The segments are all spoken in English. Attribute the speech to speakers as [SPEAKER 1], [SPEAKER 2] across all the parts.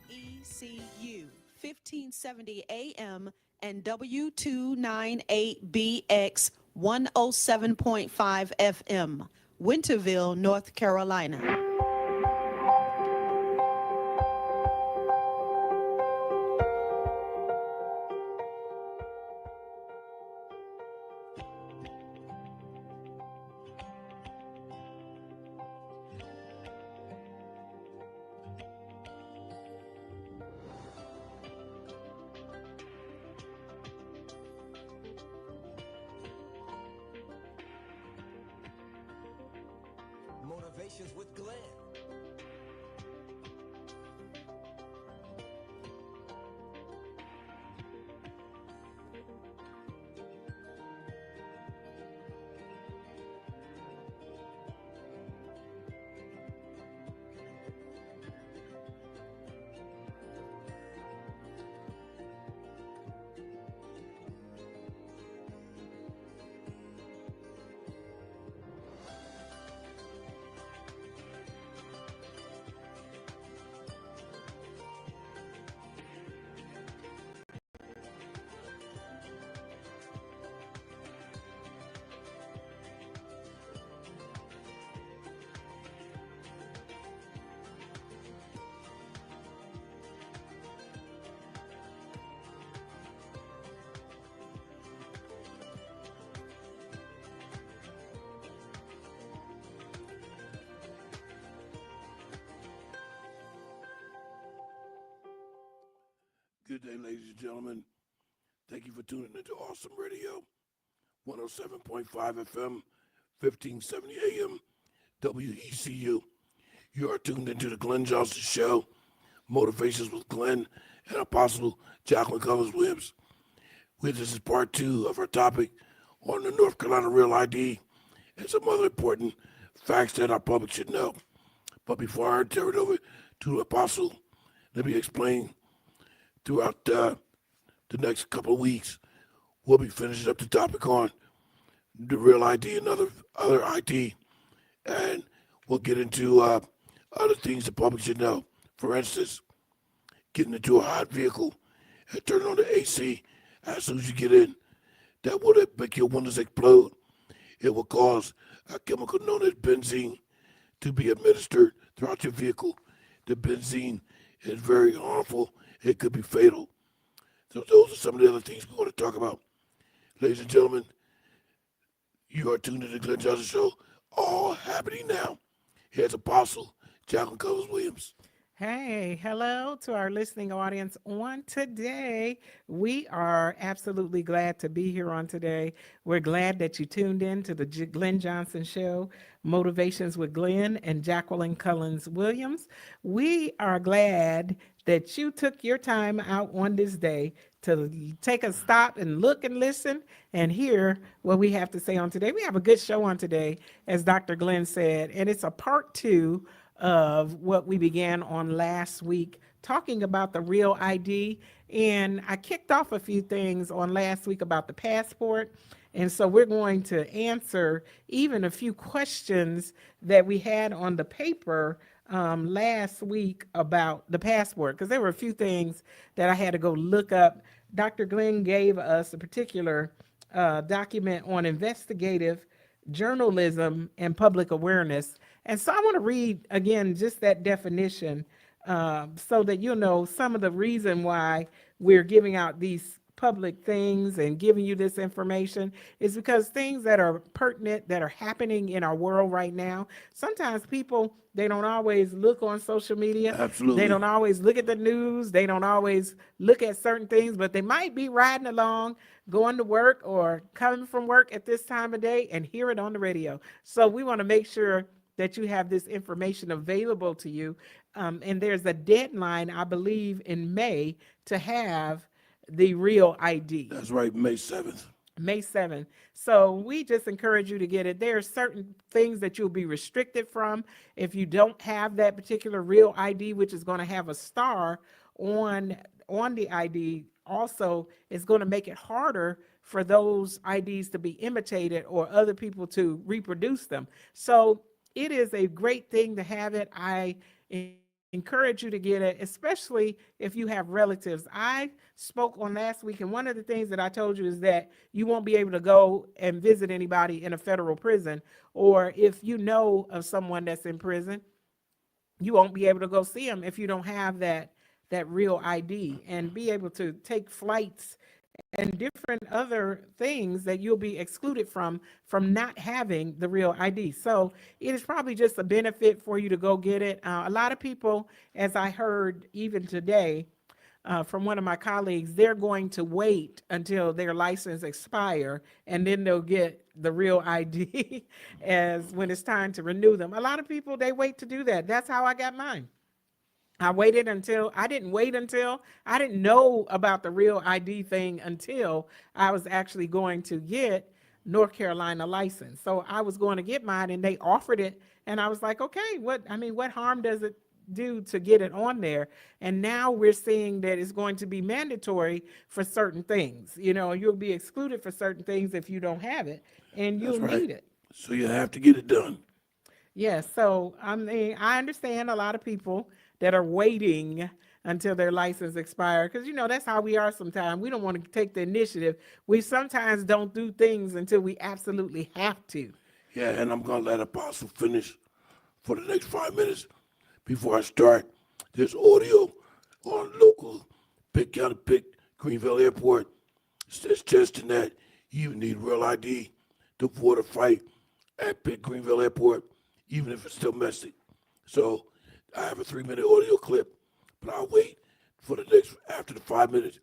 [SPEAKER 1] WECU 1570 AM and W298BX 107.5 FM, Winterville, North Carolina.
[SPEAKER 2] Motivations with Glenn.
[SPEAKER 3] Good day, ladies and gentlemen. Thank you for tuning into Awesome Radio, 107.5 FM, 1570 AM, WECU. You are tuned into the Glenn Johnson Show, Motivations with Glenn and Apostle Jacqueline Collins Williams. This is part 2 of our topic on the North Carolina Real ID and some other important facts that our public should know. But before I turn it over to Apostle, let me explain. Throughout the next couple of weeks, we'll be finishing up the topic on the Real ID and other ID, and we'll get into other things the public should know. For instance, getting into a hot vehicle and turning on the AC as soon as you get in. That will make your windows explode. It will cause a chemical known as benzene to be administered throughout your vehicle. The benzene is very harmful. It could be fatal. So those are some of the other things we want to talk about. Ladies and gentlemen, you are tuned to the Glenn Johnson Show. All happening now. Here's Apostle Jacqueline Collins Williams.
[SPEAKER 4] Hey, hello to our listening audience on today. We are absolutely glad to be here on today. We're glad that you tuned in to the Glenn Johnson Show, Motivations with Glenn and Jacqueline Collins Williams. We are glad that you took your time out on this day to take a stop and look and listen and hear what we have to say on today. We have a good show on today, as Dr. Glenn said, and it's a part 2 of what we began on last week, talking about the Real ID. And I kicked off a few things on last week about the passport. And so we're going to answer even a few questions that we had on the paper last week about the passport, because there were a few things that I had to go look up. Dr. Glenn gave us a particular document on investigative journalism and public awareness. And so I want to read again just that definition so that you'll know some of the reason why we're giving out these public things and giving you this information is because things that are pertinent, that are happening in our world right now. Sometimes people, they don't always look on social media.
[SPEAKER 3] Absolutely.
[SPEAKER 4] They don't always look at the news. They don't always look at certain things, but they might be riding along, going to work or coming from work at this time of day and hear it on the radio. So we want to make sure that you have this information available to you. And there's a deadline, I believe, in May to have the Real ID.
[SPEAKER 3] That's right, May 7th.
[SPEAKER 4] May 7th. So we just encourage you to get it. There are certain things that you'll be restricted from if you don't have that particular Real ID, which is going to have a star on the ID. Also, it's going to make it harder for those IDs to be imitated or other people to reproduce them. So it is a great thing to have it. I encourage you to get it, especially if you have relatives. I spoke on last week, and one of the things that I told you is that you won't be able to go and visit anybody in a federal prison, or if you know of someone that's in prison, you won't be able to go see them if you don't have that real ID, and be able to take flights and different other things that you'll be excluded from not having the real ID. So it is probably just a benefit for you to go get it. A lot of people, as I heard even today from one of my colleagues, they're going to wait until their license expire, and then they'll get the real ID as when it's time to renew them. A lot of people, they wait to do that. That's how I got mine. I didn't wait until I didn't know about the real ID thing until I was actually going to get North Carolina license. So I was going to get mine, and they offered it, and I was like, okay, what harm does it do to get it on there? And now we're seeing that it's going to be mandatory for certain things. You'll be excluded for certain things if you don't have it, and you'll need it.
[SPEAKER 3] So you have to get it done.
[SPEAKER 4] Yes. So I understand a lot of people that are waiting until their license expires, because that's how we are sometimes. We don't want to take the initiative. We sometimes don't do things until we absolutely have to.
[SPEAKER 3] Yeah, and I'm going to let Apostle finish for the next 5 minutes before I start this audio on local Pitt County, Pitt, Greenville Airport. It's testing that you need real ID to board a flight at Pitt, Greenville Airport, even if it's still messy. So I have a 3-minute audio clip, but I'll wait for after the 5 minutes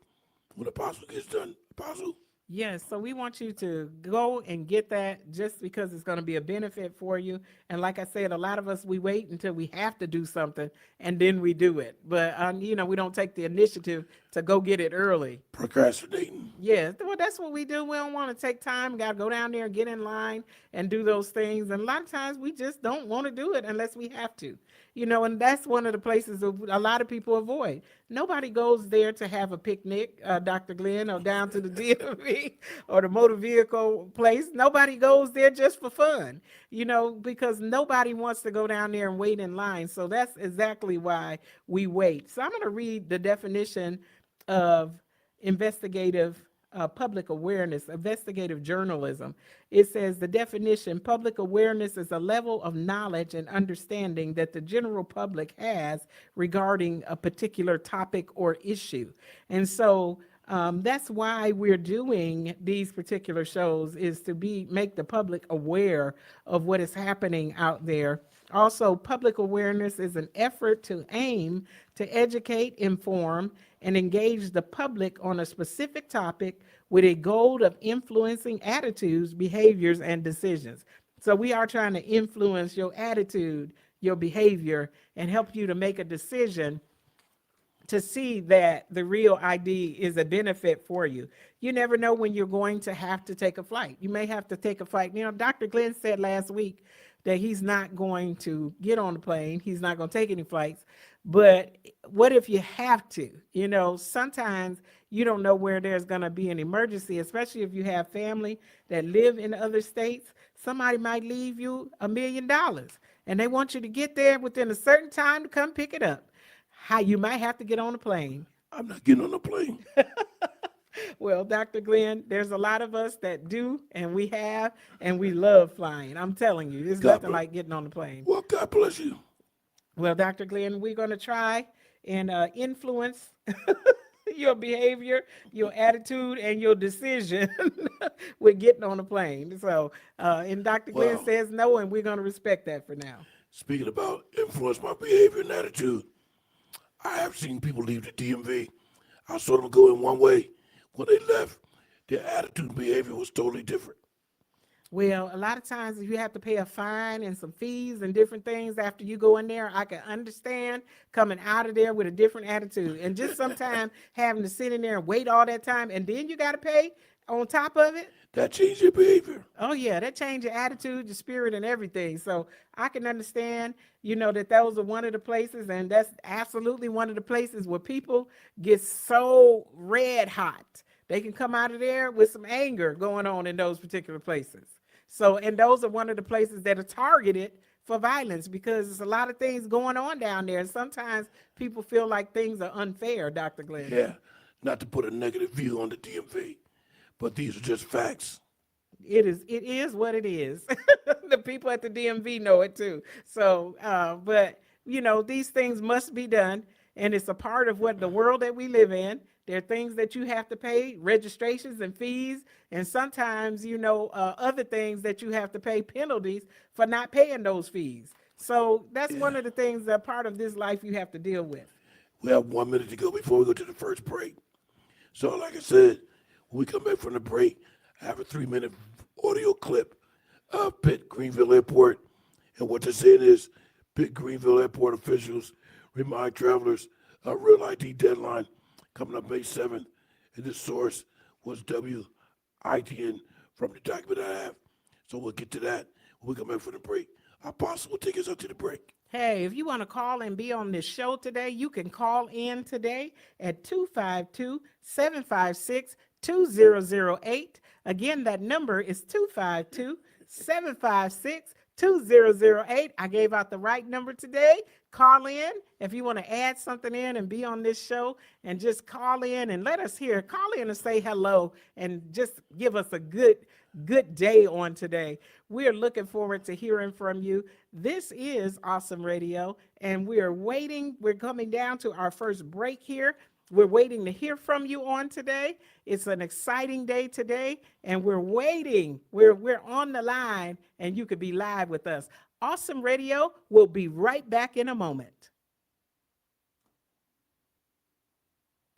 [SPEAKER 3] when Apostle gets done. Apostle?
[SPEAKER 4] Yes, so we want you to go and get that, just because it's going to be a benefit for you. And like I said, a lot of us, we wait until we have to do something, and then we do it. But, we don't take the initiative to go get it early.
[SPEAKER 3] Procrastinating.
[SPEAKER 4] Yes, well, that's what we do. We don't want to take time. We got to go down there and get in line and do those things. And a lot of times we just don't want to do it unless we have to. And that's one of the places that a lot of people avoid. Nobody goes there to have a picnic, Dr. Glenn, or down to the DMV or the motor vehicle place. Nobody goes there just for fun, because nobody wants to go down there and wait in line. So that's exactly why we wait. So I'm going to read the definition of investigative public awareness, investigative journalism. It says the definition: public awareness is a level of knowledge and understanding that the general public has regarding a particular topic or issue. And so that's why we're doing these particular shows, is to make the public aware of what is happening out there. Also, public awareness is an effort to aim to educate, inform, and engage the public on a specific topic with a goal of influencing attitudes, behaviors, and decisions. So we are trying to influence your attitude, your behavior, and help you to make a decision to see that the real ID is a benefit for you. You never know when you're going to have to take a flight. You may have to take a flight. Dr. Glenn said last week that he's not going to get on the plane. He's not going to take any flights. But what if you have to? Sometimes you don't know where there's going to be an emergency, especially if you have family that live in other states. Somebody might leave you $1 million, and they want you to get there within a certain time to come pick it up. You might have to get on a plane.
[SPEAKER 3] I'm not getting on a plane.
[SPEAKER 4] Well, Dr. Glenn, there's a lot of us that do, and we have, and we love flying. I'm telling you, there's nothing like getting on the plane.
[SPEAKER 3] Well, God bless you.
[SPEAKER 4] Well, Dr. Glenn, we're going to try and influence your behavior, your attitude, and your decision with getting on the plane. So, and Dr. Glenn says no, and we're going to respect that for now.
[SPEAKER 3] Speaking about influence my behavior and attitude, I have seen people leave the DMV. I saw them go in one way. When they left, their attitude and behavior was totally different.
[SPEAKER 4] Well, a lot of times if you have to pay a fine and some fees and different things after you go in there, I can understand coming out of there with a different attitude. And just sometimes having to sit in there and wait all that time, and then you got to pay on top of it.
[SPEAKER 3] That changed your behavior.
[SPEAKER 4] Oh, yeah, that changed your attitude, your spirit, and everything. So I can understand, that those are one of the places, and that's absolutely one of the places where people get so red hot. They can come out of there with some anger going on in those particular places. So, and those are one of the places that are targeted for violence because there's a lot of things going on down there. Sometimes people feel like things are unfair, Dr. Glenn.
[SPEAKER 3] Yeah, not to put a negative view on the DMV, but these are just facts.
[SPEAKER 4] It is what it is. The people at the DMV know it too. So, but these things must be done, and it's a part of what the world that we live in. There are things that you have to pay, registrations and fees, and sometimes, other things that you have to pay, penalties for not paying those fees. So that's one of the things that part of this life you have to deal with.
[SPEAKER 3] We have 1 minute to go before we go to the first break. So like I said, when we come back from the break, I have a 3-minute audio clip of Pitt Greenville Airport. And what they're saying is Pitt Greenville Airport officials remind travelers a real ID deadline coming up May 7th. And this source was WITN from the document I have. So we'll get to that when we come back from the break. Our boss will take us up to the break.
[SPEAKER 4] Hey, if you want to call and be on this show today, you can call in today at 252-756-2008. Again, that number is 252-756-2008. I gave out the right number today. Call in if you want to add something in and be on this show, and just call in and let us hear. Call in and say hello and just give us a good day on today. We're looking forward to hearing from you. This is Awesome Radio, and we're waiting. We're coming down to our first break here. We're waiting to hear from you on today. It's an exciting day today, and we're waiting. We're on the line, and you could be live with us. Awesome Radio will be right back in a moment.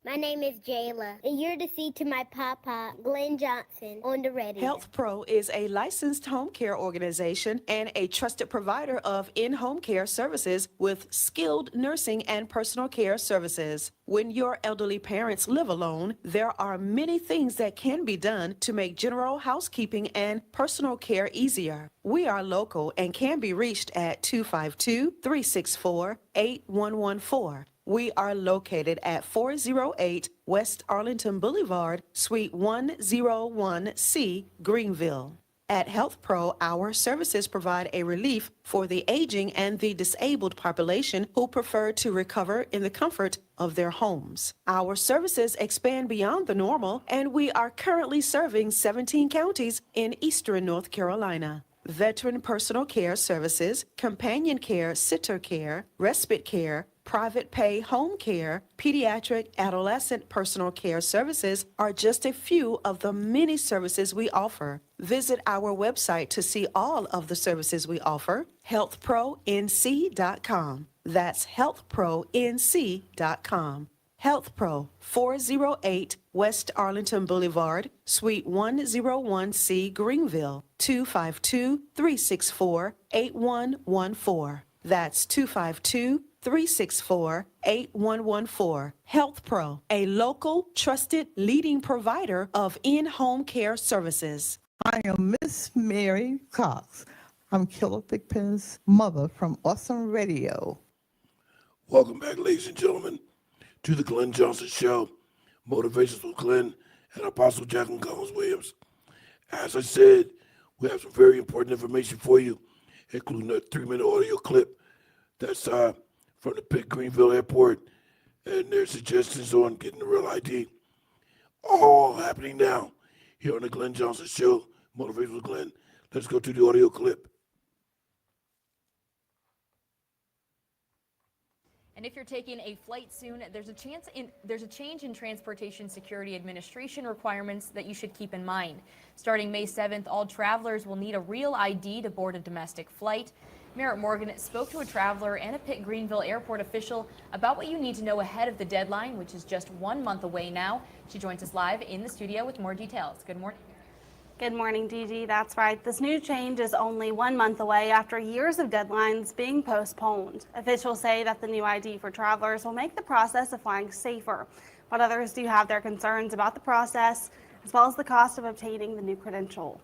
[SPEAKER 5] My name is Jayla, and you're to see to my papa, Glenn Johnson, on the radio.
[SPEAKER 1] Health Pro is a licensed home care organization and a trusted provider of in-home care services with skilled nursing and personal care services. When your elderly parents live alone, there are many things that can be done to make general housekeeping and personal care easier. We are local and can be reached at 252-364-8114. We are located at 408 West Arlington Boulevard, Suite 101C, Greenville. At Health Pro, our services provide a relief for the aging and the disabled population who prefer to recover in the comfort of their homes. Our services expand beyond the normal, and we are currently serving 17 counties in eastern North Carolina. Veteran personal care services, companion care, sitter care, respite care, private pay home care, pediatric adolescent personal care services are just a few of the many services we offer. Visit our website to see all of the services we offer, healthpronc.com. That's healthpronc.com. Health Pro, 408 West Arlington Boulevard, Suite 101C, Greenville, 252-364-8114. That's 252-364-8114. Health Pro, a local, trusted, leading provider of in-home care services.
[SPEAKER 6] I am Miss Mary Cox. I'm Killer Thigpen's mother from Awesome Radio.
[SPEAKER 3] Welcome back, ladies and gentlemen, to the Glenn Johnson Show, Motivations with Glenn and Apostle Jacqueline Collins-Williams. As I said, we have some very important information for you, including a 3-minute audio clip that's from the Pitt Greenville Airport and their suggestions on getting the real ID. All happening now here on the Glenn Johnson Show, Motivations with Glenn. Let's go to the audio clip.
[SPEAKER 7] And if you're taking a flight soon, there's a change in Transportation Security Administration requirements that you should keep in mind. Starting May 7th, all travelers will need a real ID to board a domestic flight. Merritt Morgan spoke to a traveler and a Pitt Greenville Airport official about what you need to know ahead of the deadline, which is just 1 month away now. She joins us live in the studio with more details. Good morning.
[SPEAKER 8] Good morning, Gigi. That's right. This new change is only 1 month away after years of deadlines being postponed. Officials say that the new ID for travelers will make the process of flying safer, but others do have their concerns about the process as well as the cost of obtaining the new credential.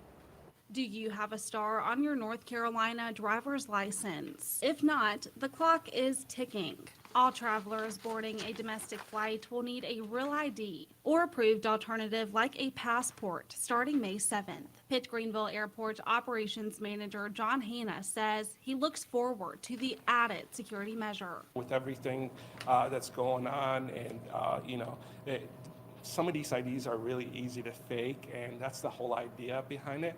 [SPEAKER 9] Do you have a star on your North Carolina driver's license? If not, the clock is ticking.
[SPEAKER 8] All travelers boarding a domestic flight will need a real ID or approved alternative like a passport starting May 7th. Pitt Greenville Airport Operations Manager John Hanna says he looks forward to the added security measure.
[SPEAKER 10] With everything that's going on, and some of these IDs are really easy to fake, and that's the whole idea behind it,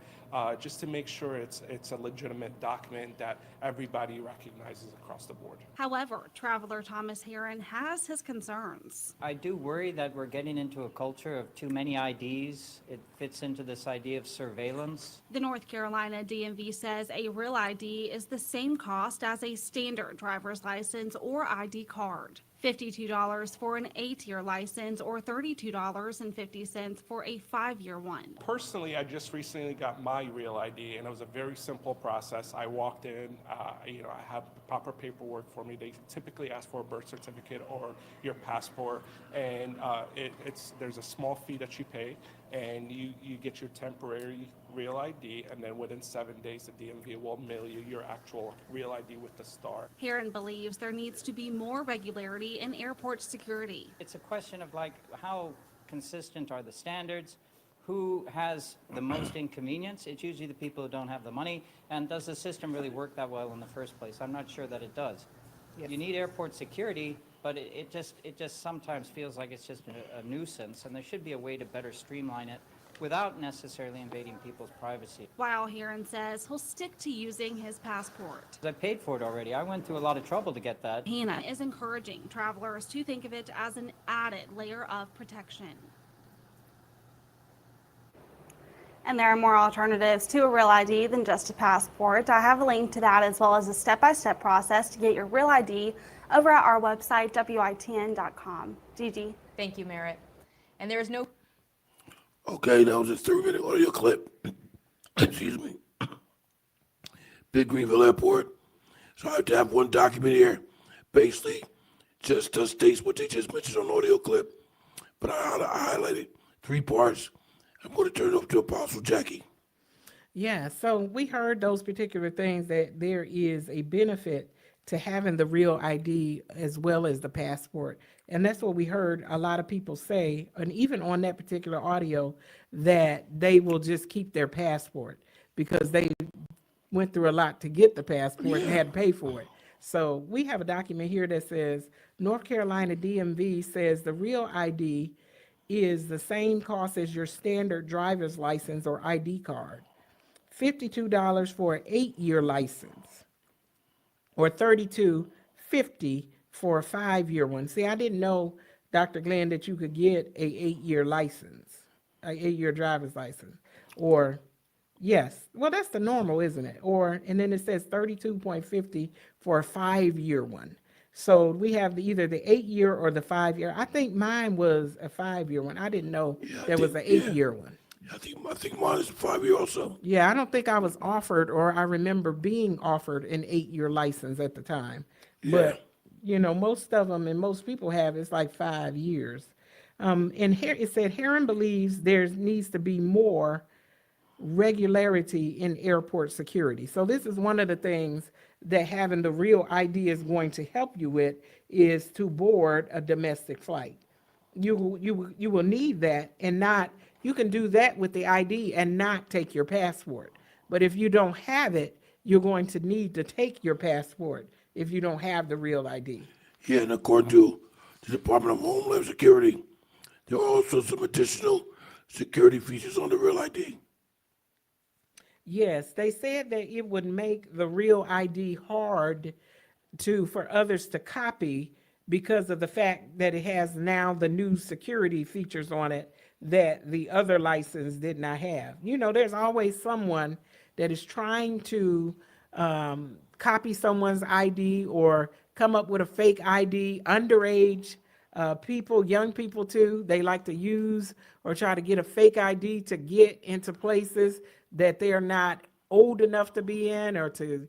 [SPEAKER 10] just to make sure it's a legitimate document that everybody recognizes across the board.
[SPEAKER 8] However, traveler Thomas Heron has his concerns.
[SPEAKER 11] I do worry that we're getting into a culture of too many IDs. It fits into this idea of surveillance.
[SPEAKER 8] The North Carolina DMV says a real ID is the same cost as a standard driver's license or ID card. $52 for an 8-year license or $32.50 for a 5-year one.
[SPEAKER 10] Personally, I just recently got my real ID, and it was a very simple process. I walked in, I had proper paperwork for me. They typically ask for a birth certificate or your passport, and there's a small fee that you pay, and you get your temporary real ID, and then within 7 days, the DMV will mail you your actual real ID with the star.
[SPEAKER 8] Heron believes there needs to be more regularity in airport security.
[SPEAKER 11] It's a question of how consistent are the standards? Who has the most inconvenience? It's usually the people who don't have the money. And does the system really work that well in the first place? I'm not sure that it does.
[SPEAKER 4] Yes.
[SPEAKER 11] You need airport security, but it just sometimes feels like it's just a nuisance, and there should be a way to better streamline it without necessarily invading people's privacy.
[SPEAKER 8] While Heron says he'll stick to using his passport.
[SPEAKER 11] I paid for it already. I went through a lot of trouble to get that.
[SPEAKER 8] Hanna is encouraging travelers to think of it as an added layer of protection. And there are more alternatives to a real ID than just a passport. I have a link to that as well as a step-by-step process to get your real ID over at our website, WITN.com. Gigi.
[SPEAKER 7] Thank you, Merritt. And there is no
[SPEAKER 3] Okay, that was a 3-minute audio clip. Excuse me. Big Greenville Airport. So I have to have one document here. Basically, just states what they just mentioned on the audio clip. But I highlighted 3 parts. I'm going to turn it over to Apostle Jackie.
[SPEAKER 4] Yeah, so we heard those particular things, that there is a benefit to having the real ID as well as the passport. And that's what we heard a lot of people say, and even on that particular audio, that they will just keep their passport because they went through a lot to get the passport and had to pay for it. So we have a document here that says North Carolina DMV says the real ID is the same cost as your standard driver's license or ID card. $52 for an 8-year license, or $32.50 for a 5-year one. See, I didn't know, Dr. Glenn, that you could get a 8-year license, a 8-year driver's license. Or, yes, well, that's the normal, isn't it? Or, and then it says $32.50 for a 5-year one. So we have either the 8-year or the 5-year. I think mine was a 5-year one. I didn't know there was an 8-year one.
[SPEAKER 3] I think mine is a 5-year also.
[SPEAKER 4] Yeah, I don't think I was offered, or I remember being offered an 8-year license at the time.
[SPEAKER 3] Yeah.
[SPEAKER 4] But, most of them and most people have, it's like 5 years. And here it said, Heron believes there needs to be more regularity in airport security. So this is one of the things that having the real ID is going to help you with, is to board a domestic flight. You will need that, and not, you can do that with the ID and not take your passport. But if you don't have it, you're going to need to take your passport if you don't have the real ID.
[SPEAKER 3] Yeah, and according to the Department of Homeland Security, there are also some additional security features on the real ID.
[SPEAKER 4] Yes, they said that it would make the real ID hard for others to copy because of the fact that it has now the new security features on it that the other license did not have. There's always someone that is trying to copy someone's ID or come up with a fake ID. Underage people, young people too, they like to use or try to get a fake ID to get into places that they're not old enough to be in, or to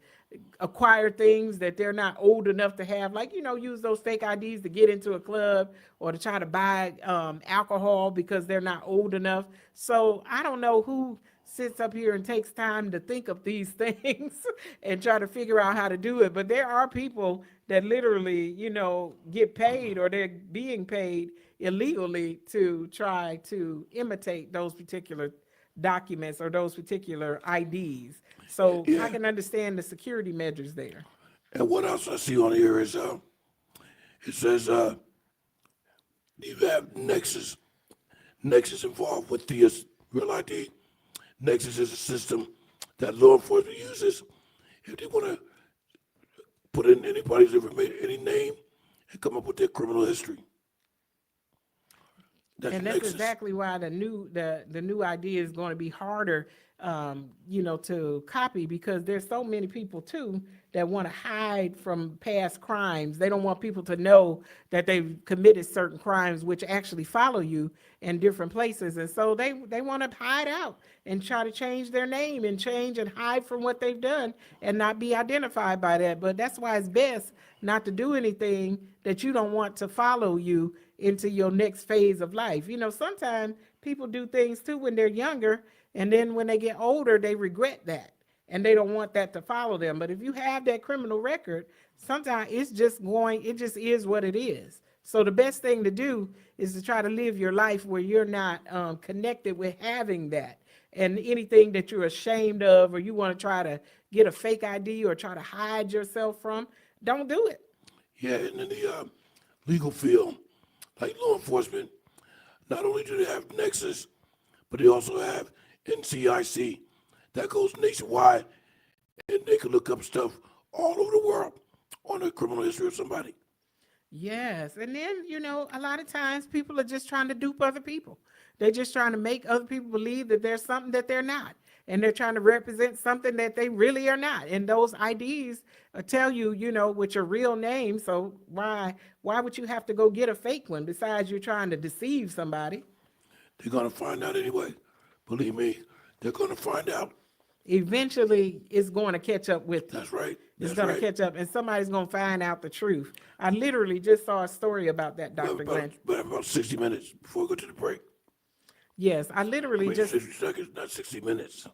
[SPEAKER 4] acquire things that they're not old enough to have, like, use those fake IDs to get into a club or to try to buy alcohol because they're not old enough. So I don't know who sits up here and takes time to think of these things and try to figure out how to do it. But there are people that literally, get paid or they're being paid illegally to try to imitate those particular documents or those particular IDs. So I can understand the security measures there.
[SPEAKER 3] And what else I see on here is it says you have Nexus. Nexus involved with the Real ID. Nexus is a system that law enforcement uses if they want to put in anybody's information, any name, and come up with their criminal history. That's
[SPEAKER 4] And that's
[SPEAKER 3] Nexus.
[SPEAKER 4] exactly why the new ID is going to be harder, to copy, because there's so many people too that want to hide from past crimes. They don't want people to know that they've committed certain crimes, which actually follow you in different places. And so they want to hide out and try to change their name and change and hide from what they've done and not be identified by that. But that's why it's best not to do anything that you don't want to follow you into your next phase of life. Sometimes people do things too when they're younger, and then when they get older, they regret that and they don't want that to follow them. But if you have that criminal record, sometimes it just is what it is. So the best thing to do is to try to live your life where you're not connected with having that. And anything that you're ashamed of, or you want to try to get a fake ID or try to hide yourself from, don't do it.
[SPEAKER 3] Yeah, and in the legal field, like law enforcement, not only do they have Nexus, but they also have NCIC that goes nationwide, and they can look up stuff all over the world on the criminal history of somebody.
[SPEAKER 4] Yes. And then, a lot of times people are just trying to dupe other people. They're just trying to make other people believe that there's something that they're not. And they're trying to represent something that they really are not. And those IDs tell you, with your real name. So why would you have to go get a fake one besides you're trying to deceive somebody?
[SPEAKER 3] They're going to find out anyway. Believe me, they're going to find out.
[SPEAKER 4] Eventually, it's going to catch up with you.
[SPEAKER 3] That's right.
[SPEAKER 4] It's going to catch up, and somebody's going to find out the truth. I literally just saw a story about that, Dr. Glenn.
[SPEAKER 3] About 60 minutes before we go to the break.
[SPEAKER 4] Yes, I literally just
[SPEAKER 3] 60 seconds, not 60 minutes.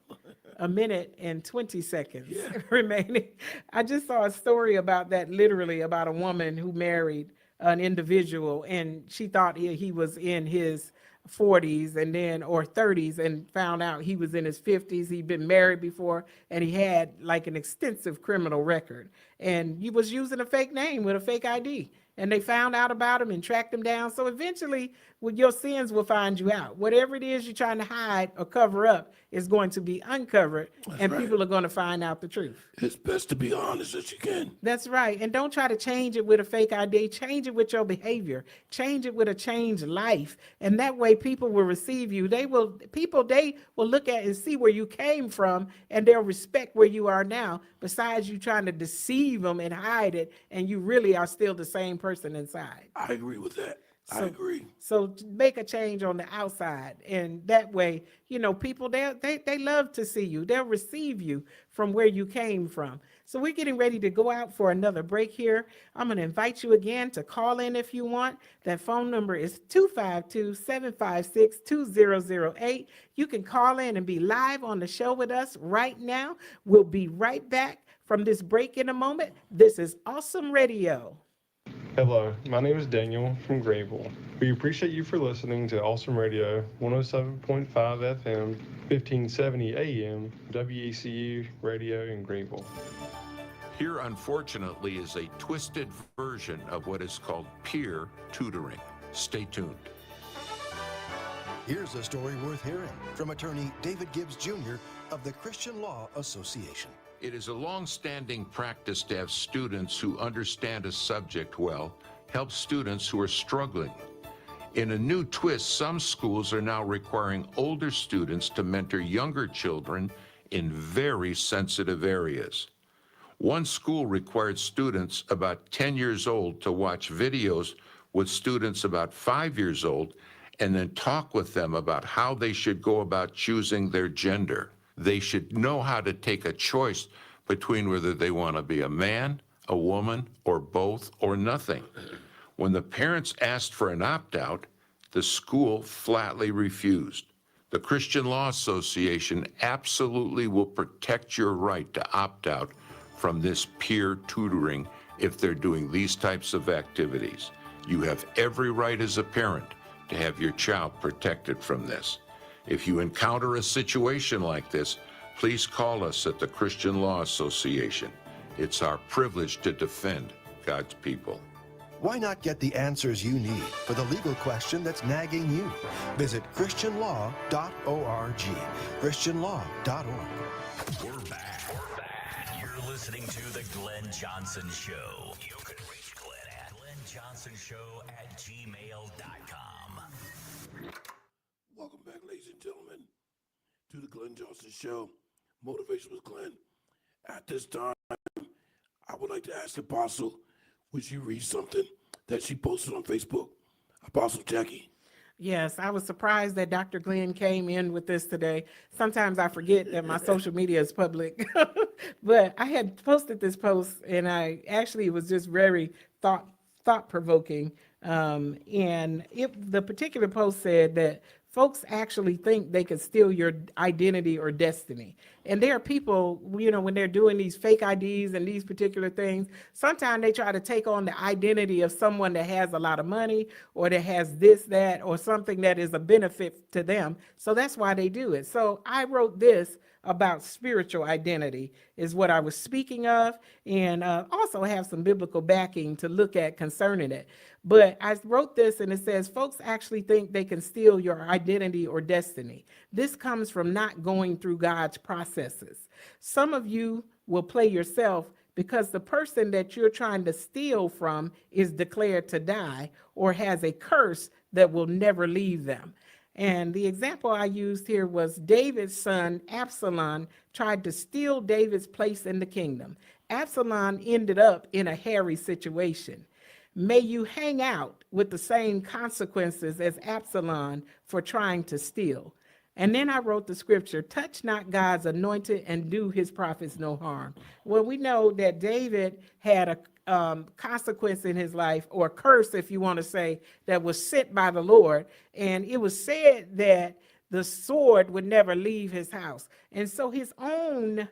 [SPEAKER 4] a minute and 20 seconds remaining. I just saw a story about that, literally about a woman who married an individual, and she thought he was in his 40s or 30s, and found out he was in his 50s. He'd been married before, and he had like an extensive criminal record, and he was using a fake name with a fake ID. And they found out about him and tracked him down. So eventually, your sins will find you out. Whatever it is you're trying to hide or cover up is going to be uncovered, and people are going to find out the truth.
[SPEAKER 3] It's best to be honest as you can.
[SPEAKER 4] That's right. And don't try to change it with a fake ID. Change it with your behavior. Change it with a changed life. And that way people will receive you. They will look at and see where you came from, and they'll respect where you are now, besides you trying to deceive them and hide it, and you really are still the same person inside.
[SPEAKER 3] I agree with that. I agree.
[SPEAKER 4] So make a change on the outside, and that way, people, they love to see you. They'll receive you from where you came from. So we're getting ready to go out for another break here. I'm going to invite you again to call in if you want. That phone number is 252-756-2008. You can call in and be live on the show with us right now. We'll be right back from this break in a moment. This is Awesome Radio.
[SPEAKER 12] Hello, my name is Daniel from Greenville. We appreciate you for listening to Awesome Radio 107.5 FM, 1570 AM, WECU Radio in Greenville.
[SPEAKER 13] Here, unfortunately, is a twisted version of what is called peer tutoring. Stay tuned.
[SPEAKER 2] Here's a story worth hearing from attorney David Gibbs Jr. of the Christian Law Association.
[SPEAKER 13] It is a long-standing practice to have students who understand a subject well help students who are struggling. In a new twist, some schools are now requiring older students to mentor younger children in very sensitive areas. One school required students about 10 years old to watch videos with students about 5 years old and then talk with them about how they should go about choosing their gender. They should know how to take a choice between whether they want to be a man, a woman, or both, or nothing. When the parents asked for an opt-out, the school flatly refused. The Christian Law Association absolutely will protect your right to opt out from this peer tutoring if they're doing these types of activities. You have every right as a parent to have your child protected from this. If you encounter a situation like this, please call us at the Christian Law Association. It's our privilege to defend God's people.
[SPEAKER 2] Why not get the answers you need for the legal question that's nagging you? Visit christianlaw.org. christianlaw.org.
[SPEAKER 14] We're back. You're listening to The Glenn Johnson Show. You can reach Glenn at glennjohnsonshow@gmail.com.
[SPEAKER 3] Welcome back, ladies and gentlemen, to the Glenn Johnson Show, Motivation with Glenn. At this time, I would like to ask Apostle, would you read something that she posted on Facebook? Apostle Jackie.
[SPEAKER 4] Yes, I was surprised that Dr. Glenn came in with this today. Sometimes I forget that my social media is public, but I had posted this post and I actually it was just very thought-provoking. And the particular post said that folks actually think they could steal your identity or destiny. And there are people, you know, when they're doing these fake IDs and these particular things, sometimes they try to take on the identity of someone that has a lot of money or that has this, that, or something that is a benefit to them. So that's why they do it. So I wrote this about spiritual identity is what I was speaking of, and also have some biblical backing to look at concerning it. But I wrote this and it says, folks actually think they can steal your identity or destiny. This comes from not going through God's processes. Some of you will play yourself because the person that you're trying to steal from is declared to die or has a curse that will never leave them. And the example I used here was David's son, Absalom, tried to steal David's place in the kingdom. Absalom ended up in a hairy situation. May you hang out with the same consequences as Absalom for trying to steal. And then I wrote the scripture, touch not God's anointed and do his prophets no harm. Well, we know that David had a consequence in his life, or a curse, if you want to say, that was sent by the Lord. And it was said that the sword would never leave his house. And so his own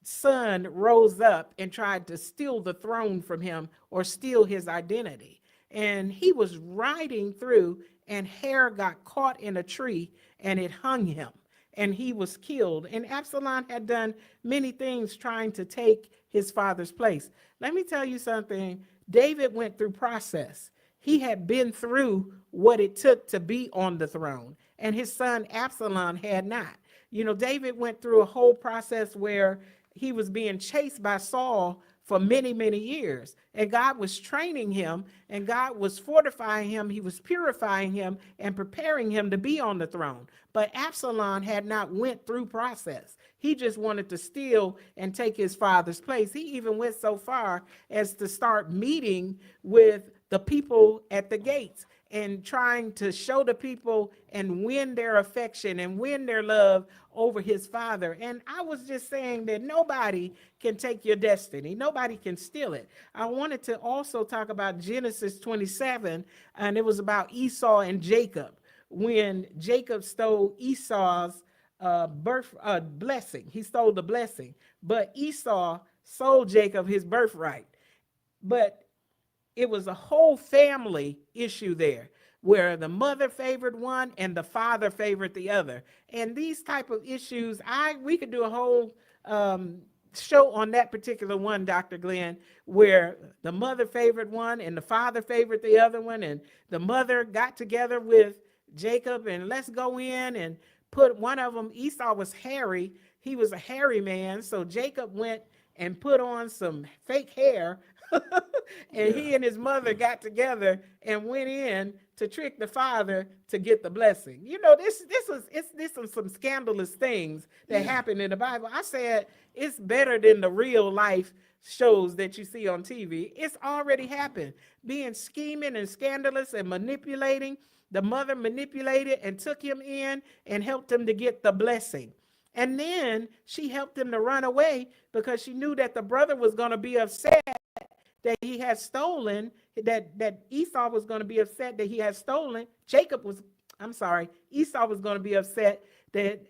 [SPEAKER 4] son rose up and tried to steal the throne from him or steal his identity. And he was riding through and hair got caught in a tree and it hung him and he was killed. And Absalom had done many things trying to take his father's place. Let me tell you something. David went through process. He had been through what it took to be on the throne, and his son Absalom had not. You know, David went through a whole process where he was being chased by Saul for many, many years. And God was training him and God was fortifying him. He was purifying him and preparing him to be on the throne. But Absalom had not went through process. He just wanted to steal and take his father's place. He even went so far as to start meeting with the people at the gates and trying to show the people and win their affection and win their love over his father. And I was just saying that nobody can take your destiny. Nobody can steal it. I wanted to also talk about Genesis 27, and it was about Esau and Jacob. When Jacob stole Esau's blessing, he stole the blessing, but Esau sold Jacob his birthright. But it was a whole family issue there where the mother favored one and the father favored the other. And these type of issues, we could do a whole show on that particular one, Dr. Glenn, where the mother favored one and the father favored the other one. And the mother got together with Jacob and let's go in and put one of them. Esau was hairy. He was a hairy man. So Jacob went and put on some fake hair and he and his mother got together and went in to trick the father to get the blessing. You know, this is some scandalous things that happen in the Bible. I said it's better than the real life shows that you see on TV. It's already happened. Being scheming and scandalous and manipulating. The mother manipulated and took him in and helped him to get the blessing. And then she helped him to run away because she knew that the brother was going to be upset that he had stolen, that Esau was going to be upset that he had stolen. Esau was going to be upset that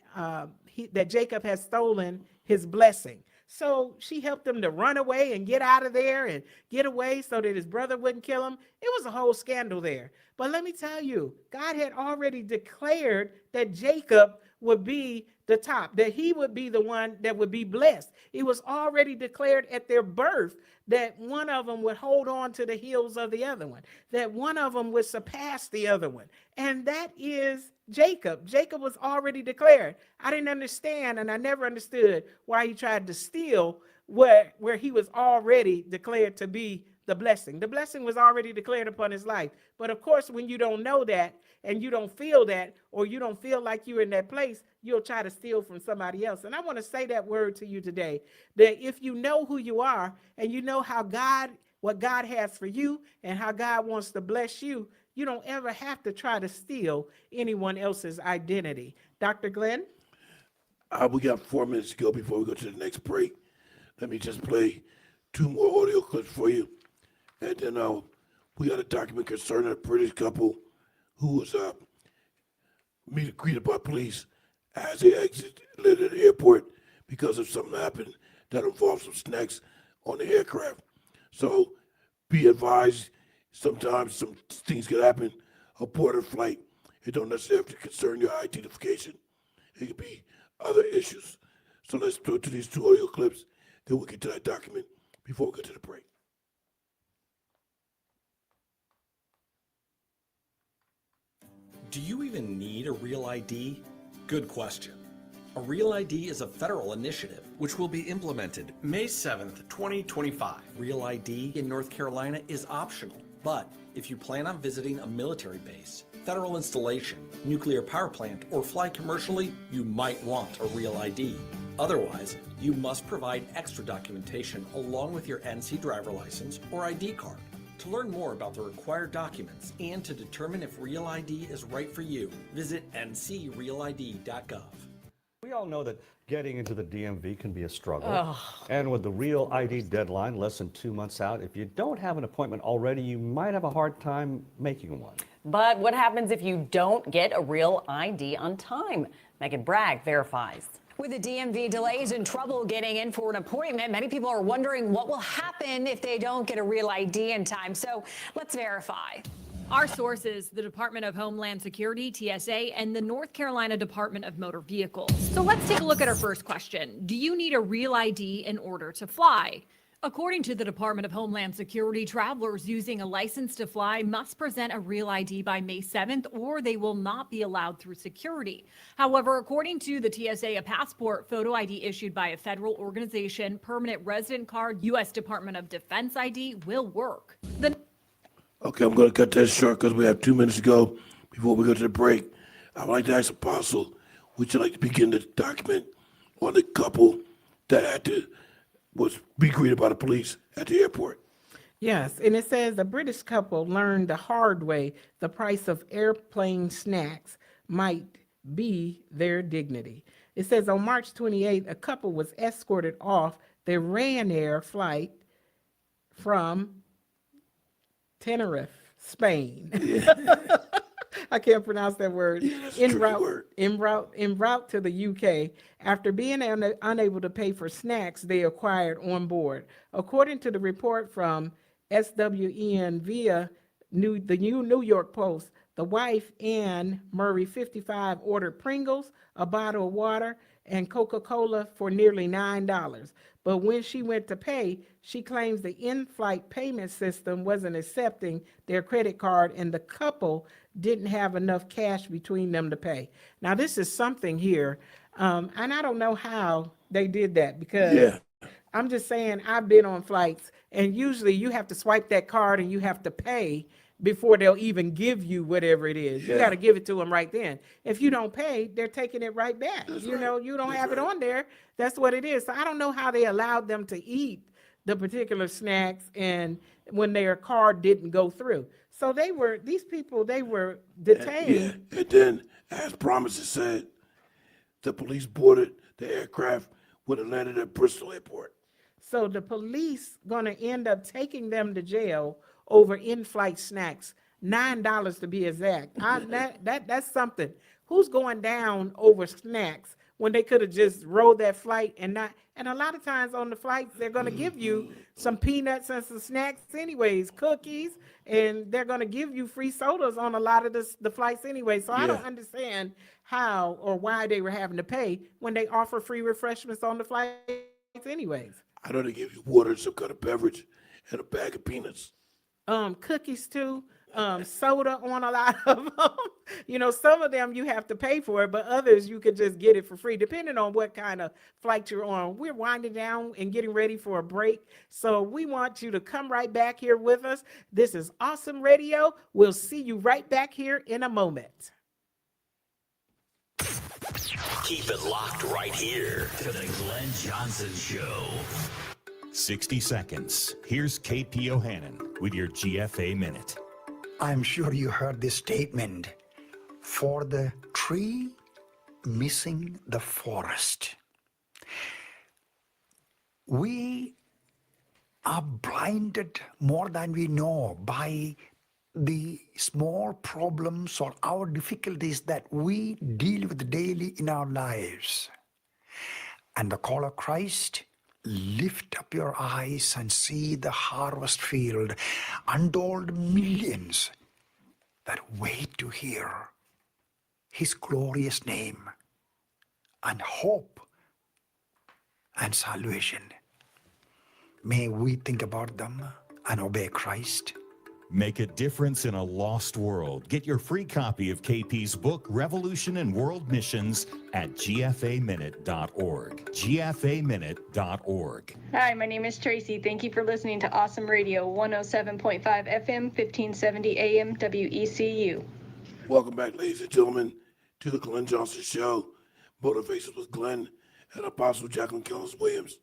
[SPEAKER 4] that Jacob has stolen his blessing. So she helped him to run away and get out of there and get away so that his brother wouldn't kill him. It was a whole scandal there. But let me tell you, God had already declared that Jacob would be the top, that he would be the one that would be blessed. It was already declared at their birth that one of them would hold on to the heels of the other one, that one of them would surpass the other one. And that is Jacob. Jacob was already declared. I didn't understand, and I never understood why he tried to steal where he was already declared to be the blessing. The blessing was already declared upon his life. But of course, when you don't know that and you don't feel that, or you don't feel like you're in that place, you'll try to steal from somebody else. And I want to say that word to you today, that if you know who you are and you know what God has for you and how God wants to bless you, you don't ever have to try to steal anyone else's identity. Dr. Glenn?
[SPEAKER 3] We got 4 minutes to go before we go to the next break. Let me just play 2 more audio clips for you. And then we got a document concerning a British couple who was greeted by police as they exited the airport because of something happened that involved some snacks on the aircraft. So be advised, sometimes some things can happen aboard a flight. It don't necessarily have to concern your identification. It could be other issues. So let's go to these 2 audio clips, then we'll get to that document before we go to the break.
[SPEAKER 15] Do you even need a Real ID? Good question. A Real ID is a federal initiative which will be implemented May 7th, 2025. Real ID in North Carolina is optional, but if you plan on visiting a military base, federal installation, nuclear power plant, or fly commercially, you might want a Real ID. Otherwise, you must provide extra documentation along with your NC driver license or ID card. To learn more about the required documents and to determine if Real ID is right for you, visit ncrealid.gov.
[SPEAKER 16] We all know that getting into the DMV can be a struggle.
[SPEAKER 17] Ugh.
[SPEAKER 16] And with the Real ID deadline less than 2 months out, if you don't have an appointment already, you might have a hard time making one.
[SPEAKER 17] But what happens if you don't get a Real ID on time? Megan Bragg verifies.
[SPEAKER 18] With the DMV delays and trouble getting in for an appointment, many people are wondering what will happen if they don't get a Real ID in time. So let's verify.
[SPEAKER 9] Our sources, the Department of Homeland Security, TSA, and the North Carolina Department of Motor Vehicles. So let's take a look at our first question. Do you need a Real ID in order to fly? According to the Department of Homeland Security, travelers using a license to fly must present a Real ID by May 7th, or they will not be allowed through security. However, according to the TSA, a passport, photo ID issued by a federal organization, permanent resident card, U.S. Department of Defense ID will work.
[SPEAKER 3] Okay, I'm going to cut that short because we have 2 minutes to go before we go to the break. I would like to ask Apostle, would you like to begin the document on the couple that had to be greeted by the police at the airport?
[SPEAKER 4] Yes, and it says a British couple learned the hard way the price of airplane snacks might be their dignity. It says on March 28th, a couple was escorted off their Ryanair flight from Tenerife, Spain. I can't pronounce that word. En route to the UK after being unable to pay for snacks they acquired on board. According to the report from SWN via the New York Post, the wife, Anne Murray, 55, ordered Pringles, a bottle of water, and Coca-Cola for nearly $9. But when she went to pay, she claims the in-flight payment system wasn't accepting their credit card and the couple didn't have enough cash between them to pay. Now, this is something here, and I don't know how they did that because I'm just saying I've been on flights, and usually you have to swipe that card and you have to pay before they'll even give you whatever it is. You got to give it to them right then. If you don't pay, they're taking it right back. You don't have it on there. That's what it is. So I don't know how they allowed them to eat the particular snacks and when their card didn't go through. So these people were detained.
[SPEAKER 3] And then, as promised, it said the police boarded the aircraft when it landed at Bristol Airport.
[SPEAKER 4] So the police going to end up taking them to jail over in-flight snacks, $9 to be exact. That's something. Who's going down over snacks when they could have just rode that flight and not? And a lot of times on the flights, they're going to give you some peanuts and some snacks anyways, cookies, and they're going to give you free sodas on a lot of the flights anyway. So I don't understand how or why they were having to pay when they offer free refreshments on the flights anyways.
[SPEAKER 3] I know they give you water, some kind of beverage, and a bag of peanuts.
[SPEAKER 4] Cookies too, soda on a lot of them. You know, some of them you have to pay for it, but others you could just get it for free, depending on what kind of flight you're on. We're winding down and getting ready for a break, so we want you to come right back here with us. This is Awesome Radio. We'll see you right back here in a moment.
[SPEAKER 14] Keep it locked right here to the Glenn Johnson Show.
[SPEAKER 19] 60 seconds. Here's KP O'Hannon with your GFA Minute.
[SPEAKER 20] I'm sure you heard this statement. For the tree missing the forest. We are blinded more than we know by the small problems or our difficulties that we deal with daily in our lives. And the call of Christ, lift up your eyes and see the harvest field, untold millions that wait to hear His glorious name and hope and salvation. May we think about them and obey Christ.
[SPEAKER 19] Make a difference in a lost world. Get your free copy of KP's book, Revolution in World Missions, at gfaminute.org. gfaminute.org.
[SPEAKER 21] Hi, my name is Tracy. Thank you for listening to Awesome Radio, 107.5 FM, 1570 AM, WECU.
[SPEAKER 3] Welcome back, ladies and gentlemen, to the Glenn Johnson Show. Motivations with Glenn and Apostle Jacqueline Kellis Williams.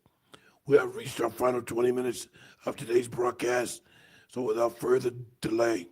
[SPEAKER 3] We have reached our final 20 minutes of today's broadcast. So without further delay,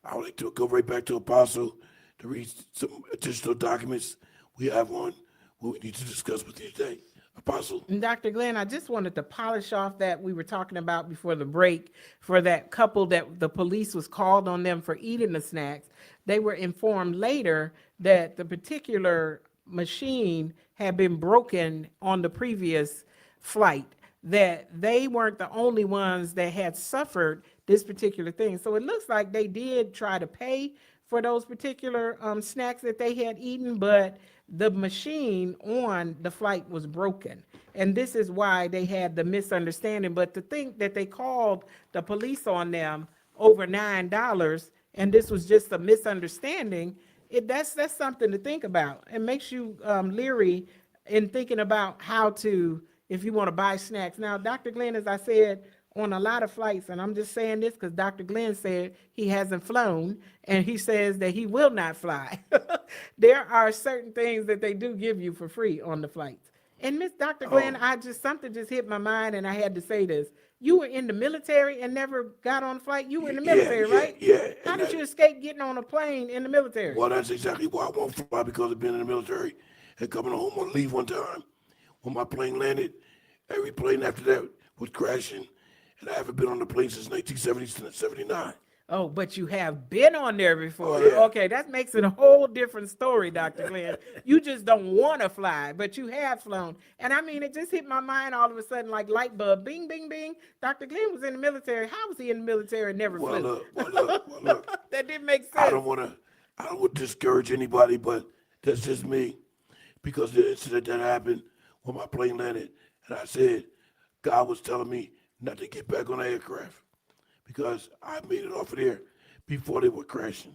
[SPEAKER 3] I would like to go right back to Apostle to read some additional documents we have on what we need to discuss with you today. Apostle.
[SPEAKER 4] And Dr. Glenn, I just wanted to polish off that we were talking about before the break for that couple that the police was called on them for eating the snacks. They were informed later that the particular machine had been broken on the previous flight, that they weren't the only ones that had suffered this particular thing. So it looks like they did try to pay for those particular snacks that they had eaten, but the machine on the flight was broken. And this is why they had the misunderstanding. But to think that they called the police on them over $9 and this was just a misunderstanding, that's something to think about. It makes you leery in thinking about how to, if you want to buy snacks. Now, Dr. Glenn, as I said, on a lot of flights, and I'm just saying this because Dr. Glenn said he hasn't flown, and he says that he will not fly. There are certain things that they do give you for free on the flights. And Miss Dr. Glenn, something just hit my mind, and I had to say this. You were in the military and never got on a flight? You were in the military, right?
[SPEAKER 3] Yeah.
[SPEAKER 4] How did you escape getting on a plane in the military?
[SPEAKER 3] Well, that's exactly why I won't fly, because I've been in the military and coming home on leave one time. When my plane landed, every plane after that was crashing. And I haven't been on the plane since 1979.
[SPEAKER 4] Oh, but you have been on there before.
[SPEAKER 3] Oh, yeah.
[SPEAKER 4] Okay, that makes it a whole different story, Dr. Glenn. You just don't want to fly, but you have flown. And I mean, it just hit my mind all of a sudden like light bulb, bing, bing, bing. Dr. Glenn was in the military. How was he in the military and never flew?
[SPEAKER 3] Look.
[SPEAKER 4] That didn't make sense.
[SPEAKER 3] I don't want to discourage anybody, but that's just me. Because the incident that happened when my plane landed, and I said, God was telling me not to get back on the aircraft because I made it off of there before they were crashing.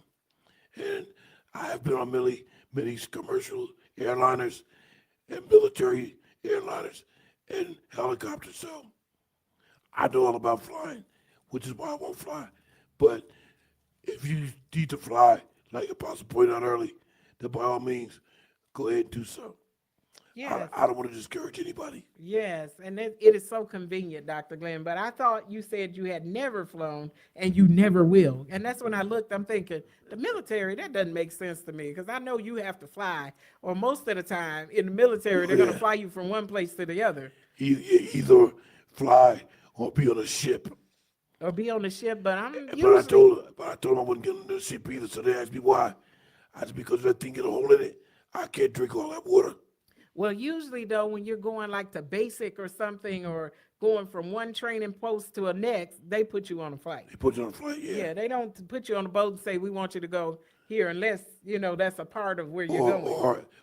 [SPEAKER 3] And I have been on many commercial airliners and military airliners and helicopters. So I know all about flying, which is why I won't fly. But if you need to fly, like Apostle pointed out early, then by all means, go ahead and do so.
[SPEAKER 4] Yes.
[SPEAKER 3] I don't want to discourage anybody.
[SPEAKER 4] Yes, and it is so convenient, Dr. Glenn, but I thought you said you had never flown and you never will. And that's when I looked, I'm thinking, the military, that doesn't make sense to me because I know you have to fly, or most of the time in the military, they're going to fly you from one place to the other.
[SPEAKER 3] Either fly or be on a ship.
[SPEAKER 4] Or be on the ship, but I
[SPEAKER 3] told them I wouldn't get on the ship either, so they asked me why. That's because that thing get a hole in it. I can't drink all that water.
[SPEAKER 4] Well, usually though, when you're going like to basic or something, or going from one training post to a next, they put you on a flight.
[SPEAKER 3] They put you on a flight, yeah.
[SPEAKER 4] Yeah, they don't put you on a boat and say, we want you to go here unless, that's a part of where you're going.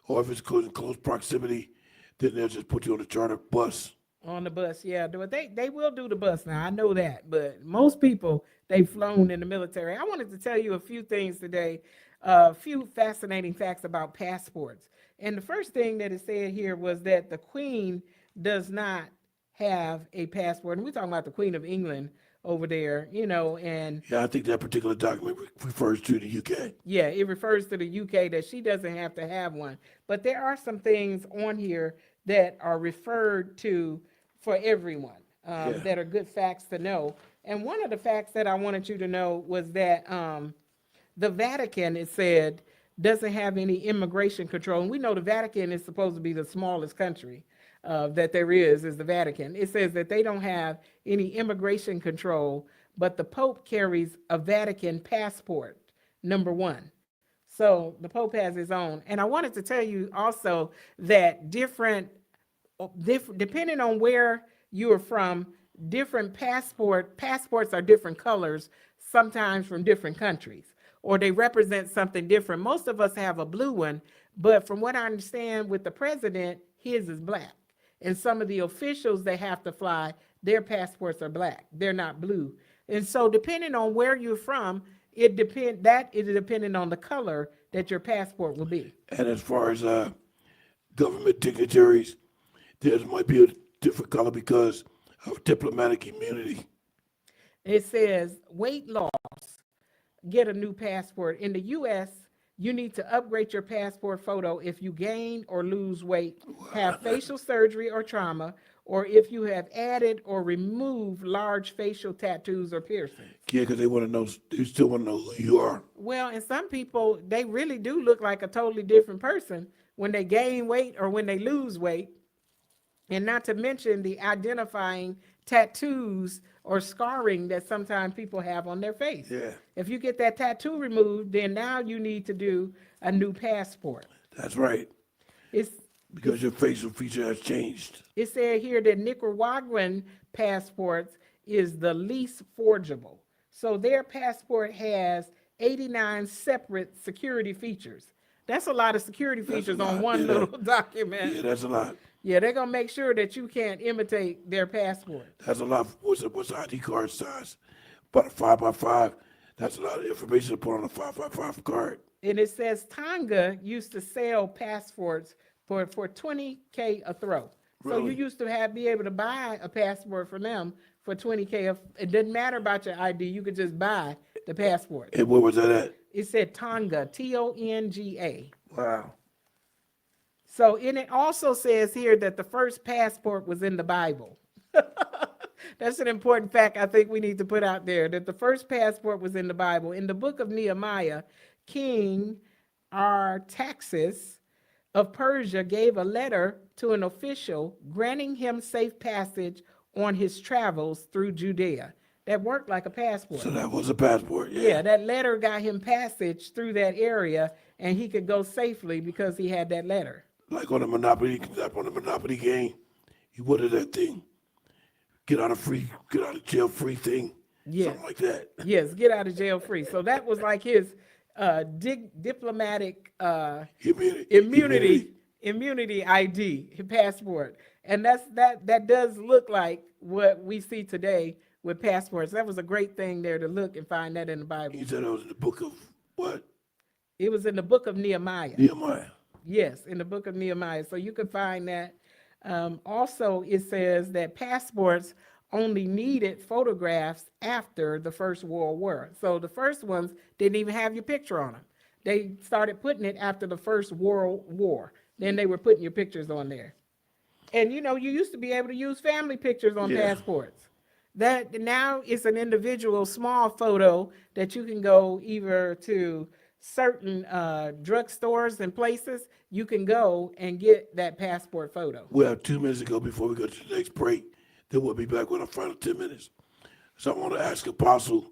[SPEAKER 3] Or if it's in close proximity, then they'll just put you on a charter bus.
[SPEAKER 4] On the bus, yeah. But they will do the bus now, I know that. But most people, they've flown in the military. I wanted to tell you a few things today, a few fascinating facts about passports. And the first thing that it said here was that the Queen does not have a passport. And we're talking about the Queen of England over there, and
[SPEAKER 3] Yeah, I think that particular document refers to the UK.
[SPEAKER 4] yeah, it refers to the UK that she doesn't have to have one. But there are some things on here that are referred to for everyone that are good facts to know. And one of the facts that I wanted you to know was that the Vatican, it said, doesn't have any immigration control. And we know the Vatican is supposed to be the smallest country that there is the Vatican. It says that they don't have any immigration control, but the Pope carries a Vatican passport, number one. So the Pope has his own. And I wanted to tell you also that depending on where you are from, different passports are different colors, sometimes from different countries, or they represent something different. Most of us have a blue one, but from what I understand with the president, his is black. And some of the officials that have to fly, their passports are black. They're not blue. And so depending on where you're from, that is depending on the color that your passport will be.
[SPEAKER 3] And as far as government dignitaries, theirs might be a different color because of diplomatic immunity.
[SPEAKER 4] It says weight loss, get a new passport. In the U.S., you need to upgrade your passport photo if you gain or lose weight, have facial surgery or trauma, or if you have added or removed large facial tattoos or piercings.
[SPEAKER 3] Yeah, because they still want to know who you are.
[SPEAKER 4] Well, and some people, they really do look like a totally different person when they gain weight or when they lose weight. And not to mention the identifying tattoos or scarring that sometimes people have on their face.
[SPEAKER 3] Yeah.
[SPEAKER 4] If you get that tattoo removed, then now you need to do a new passport.
[SPEAKER 3] That's right. Because your facial feature has changed.
[SPEAKER 4] It said here that Nicaraguan passports is the least forgeable. So their passport has 89 separate security features. That's a lot of security features on one little document.
[SPEAKER 3] Yeah, that's a lot.
[SPEAKER 4] Yeah, they're going to make sure that you can't imitate their passport.
[SPEAKER 3] That's a lot. What's the ID card size? About a 5x5. That's a lot of information to put on a 5x5 card.
[SPEAKER 4] And it says Tonga used to sell passports for $20K a throw. So you used to be able to buy a passport from them for $20K. It didn't matter about your ID. You could just buy the passport.
[SPEAKER 3] And where was that at?
[SPEAKER 4] It said Tonga, Tonga.
[SPEAKER 3] Wow.
[SPEAKER 4] So, and it also says here that the first passport was in the Bible. That's an important fact I think we need to put out there, that the first passport was in the Bible. In the book of Nehemiah, King Artaxerxes of Persia gave a letter to an official granting him safe passage on his travels through Judea. That worked like a passport.
[SPEAKER 3] So that was a passport,
[SPEAKER 4] Yeah, that letter got him passage through that area, and he could go safely because he had that letter.
[SPEAKER 3] Like on the Monopoly game, you wanted that thing. Get out of jail free thing.
[SPEAKER 4] Yeah.
[SPEAKER 3] Something like that.
[SPEAKER 4] Yes, get out of jail free. So that was like his diplomatic immunity ID, his passport. And that does look like what we see today with passports. That was a great thing there to look and find that in the Bible.
[SPEAKER 3] You said it was in the book of what?
[SPEAKER 4] It was in the book of Nehemiah.
[SPEAKER 3] Nehemiah.
[SPEAKER 4] Yes, in the book of Nehemiah. So you can find that. Also, it says that passports only needed photographs after the First World War. So the first ones didn't even have your picture on them. They started putting it after the First World War. Then they were putting your pictures on there. And you used to be able to use family pictures on passports. That now it's an individual small photo that you can go either to certain drugstores and places. You can go and get that passport photo.
[SPEAKER 3] We have 2 minutes to go before we go to the next break. Then we'll be back with our final 10 minutes. So I want to ask Apostle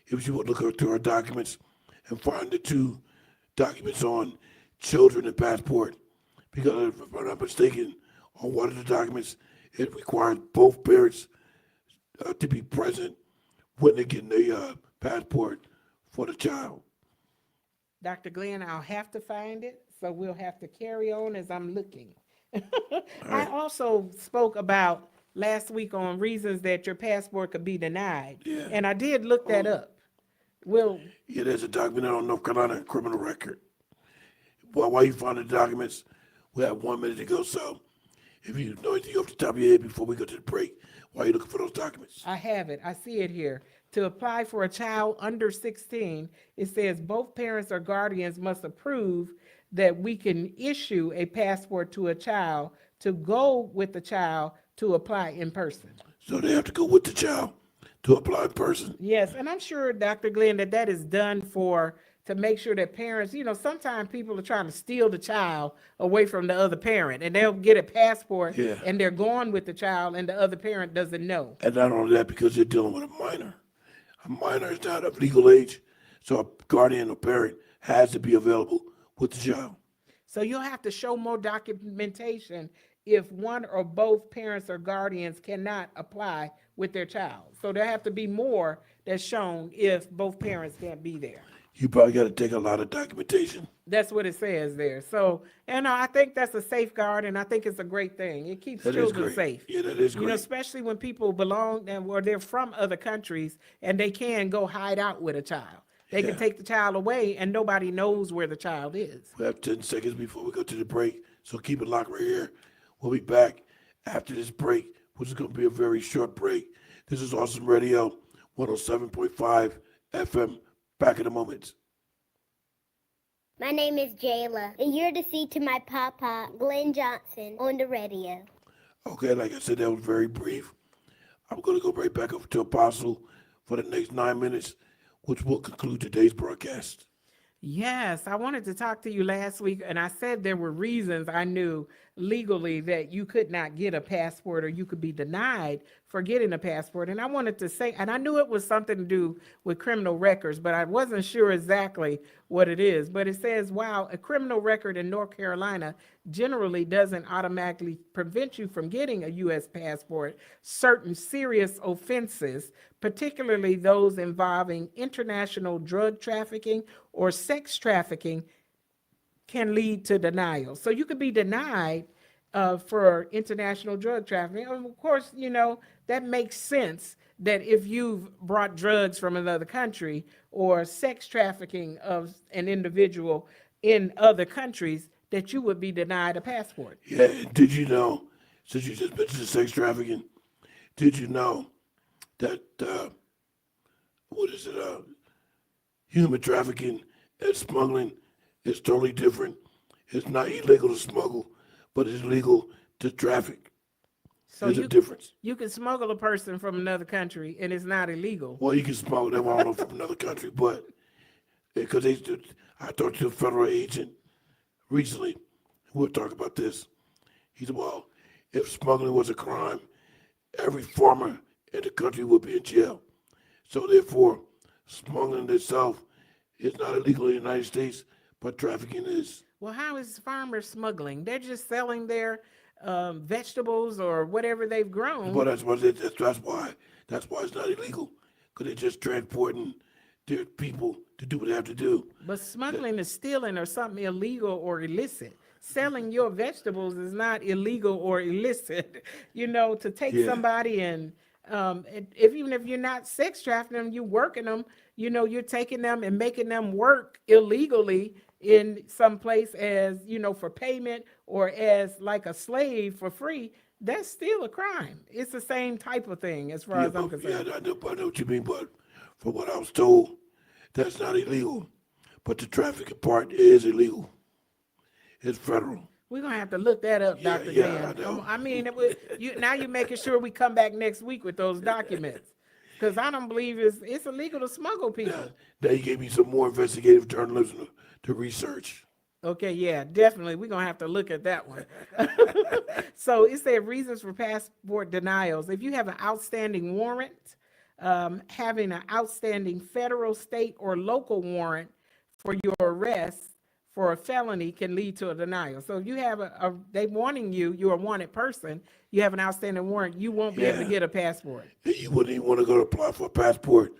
[SPEAKER 3] if she would look through her documents and find the two documents on children and passport, because if I'm not mistaken, on one of the documents, it requires both parents to be present when they're getting a passport for the child.
[SPEAKER 4] Dr. Glenn, I'll have to find it, so we'll have to carry on as I'm looking. I also spoke about last week on reasons that your passport could be denied, and I did look that up.
[SPEAKER 3] Yeah, there's a document on North Carolina criminal record. Well, while you find the documents, we have 1 minute to go, so if you know anything off the top of your head before we go to the break, why are you looking for those documents?
[SPEAKER 4] I have it. I see it here. To apply for a child under 16, it says both parents or guardians must approve that we can issue a passport to a child to go with the child to apply in person.
[SPEAKER 3] So they have to go with the child to apply in person.
[SPEAKER 4] Yes, and I'm sure, Dr. Glenn, that is done to make sure that parents, sometimes people are trying to steal the child away from the other parent, and they'll get a passport and they're going with the child and the other parent doesn't know.
[SPEAKER 3] And not only that, because they're dealing with a minor. A minor is not of legal age, so a guardian or parent has to be available with the child.
[SPEAKER 4] So you'll have to show more documentation if one or both parents or guardians cannot apply with their child. So there have to be more that's shown if both parents can't be there.
[SPEAKER 3] You probably got to take a lot of documentation.
[SPEAKER 4] That's what it says there. So, I think that's a safeguard, and I think it's a great thing. It keeps children safe.
[SPEAKER 3] Yeah, that is great.
[SPEAKER 4] Especially when people belong or they're from other countries and they can go hide out with a child. They can take the child away and nobody knows where the child is.
[SPEAKER 3] We have 10 seconds before we go to the break, so keep it locked right here. We'll be back after this break, which is going to be a very short break. This is Awesome Radio, 107.5 FM. Back in a moment.
[SPEAKER 5] My name is Jayla, and you're to see to my papa, Glenn Johnson, on the radio.
[SPEAKER 3] Okay, like I said, that was very brief. I'm going to go right back over to Apostle for the next 9 minutes, which will conclude today's broadcast.
[SPEAKER 4] Yes, I wanted to talk to you last week, and I said there were reasons I knew legally that you could not get a passport or you could be denied for getting a passport. And I wanted to say, and I knew it was something to do with criminal records, but I wasn't sure exactly what it is. But it says, wow, a criminal record in North Carolina generally doesn't automatically prevent you from getting a U.S. passport. Certain serious offenses, particularly those involving international drug trafficking or sex trafficking, can lead to denial. So you could be denied for international drug trafficking. Of course, that makes sense that if you've brought drugs from another country or sex trafficking of an individual in other countries, that you would be denied a passport.
[SPEAKER 3] Yeah, did you know, since you just mentioned sex trafficking, did you know that, human trafficking and smuggling is totally different? It's not illegal to smuggle, but it's legal to traffic.
[SPEAKER 4] So
[SPEAKER 3] There's a difference.
[SPEAKER 4] You can smuggle a person from another country and it's not illegal.
[SPEAKER 3] Well, you can smuggle them, I don't know, from another country, but because I talked to a federal agent recently, we'll talk about this. He said, well, if smuggling was a crime, every farmer in the country would be in jail. So therefore, smuggling itself is not illegal in the United States, but trafficking is.
[SPEAKER 4] Well, how is farmers smuggling? They're just selling their vegetables or whatever they've grown.
[SPEAKER 3] But that's why it's not illegal, because they're just transporting their people to do what they have to do.
[SPEAKER 4] But smuggling is stealing or something illegal or illicit. Selling your vegetables is not illegal or illicit. To take somebody and even if you're not sex trafficking them, you're working them, you're taking them and making them work illegally in some place as, for payment or as like a slave for free. That's still a crime. It's the same type of thing as far as I'm concerned.
[SPEAKER 3] Yeah, I know what you mean, but from what I was told, that's not illegal. But the trafficking part is illegal. It's federal.
[SPEAKER 4] We're going to have to look that up, Dr. Dan. I mean, now you're making sure we come back next week with those documents. Because I don't believe it's illegal to smuggle people.
[SPEAKER 3] Now you gave me some more investigative journalism to research.
[SPEAKER 4] Okay, yeah, definitely. We're going to have to look at that one. So it said reasons for passport denials. If you have an outstanding warrant, having an outstanding federal, state, or local warrant for your arrest, for a felony can lead to a denial. So if you have they warning you, you're a wanted person, you have an outstanding warrant, you won't be able to
[SPEAKER 3] Yeah.
[SPEAKER 4] get a passport.
[SPEAKER 3] You wouldn't even want to go to apply for a passport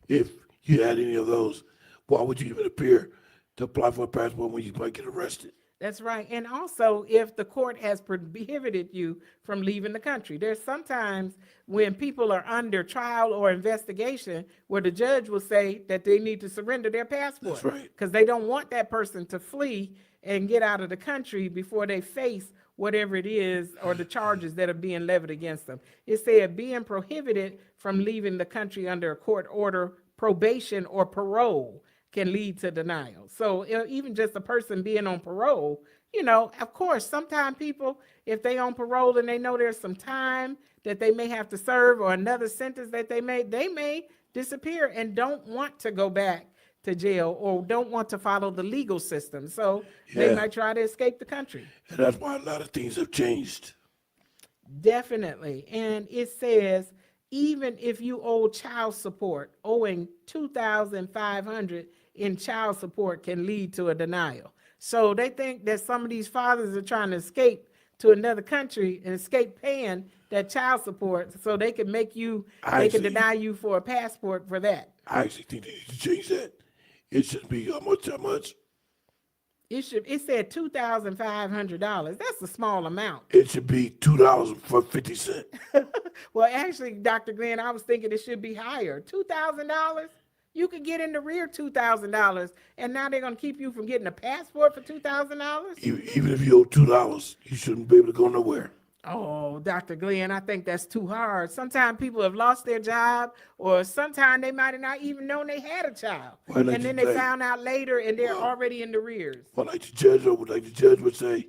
[SPEAKER 3] if you had any of those. Why would you even appear to apply for a passport when you might get arrested?
[SPEAKER 4] That's right. And also, if the court has prohibited you from leaving the country, there's sometimes when people are under trial or investigation where the judge will say that they need to surrender their passport.
[SPEAKER 3] That's right.
[SPEAKER 4] Because they don't want that person to flee and get out of the country before they face whatever it is or the charges that are being levied against them. It said being prohibited from leaving the country under a court order, probation, or parole can lead to denial. So even just a person being on parole, of course, sometimes people, if they on parole and they know there's some time that they may have to serve or another sentence that they may disappear and don't want to go back to jail or don't want to follow the legal system. So they
[SPEAKER 3] Yeah.
[SPEAKER 4] might try to escape the country.
[SPEAKER 3] And that's why a lot of things have changed.
[SPEAKER 4] Definitely. And it says, even if you owe child support, owing $2,500 in child support can lead to a denial. So they think that some of these fathers are trying to escape to another country and escape paying that child support so they can they can deny you for a passport for that.
[SPEAKER 3] I actually think they need to change that. It should be how much?
[SPEAKER 4] It said $2,500. That's a small amount.
[SPEAKER 3] It should be $2.50.
[SPEAKER 4] Well, actually, Dr. Glenn, I was thinking it should be higher. $2,000? You could get in the rear $2,000, and now they're going to keep you from getting a passport for $2,000?
[SPEAKER 3] Even if you owe $2, you shouldn't be able to go nowhere.
[SPEAKER 4] Oh, Dr. Glenn, I think that's too hard. Sometimes people have lost their job, or sometimes they might have not even known they had a child.
[SPEAKER 3] Well, like
[SPEAKER 4] and then
[SPEAKER 3] you
[SPEAKER 4] they
[SPEAKER 3] say-
[SPEAKER 4] found out later, and they're already in the rears.
[SPEAKER 3] Well, like the judge would say,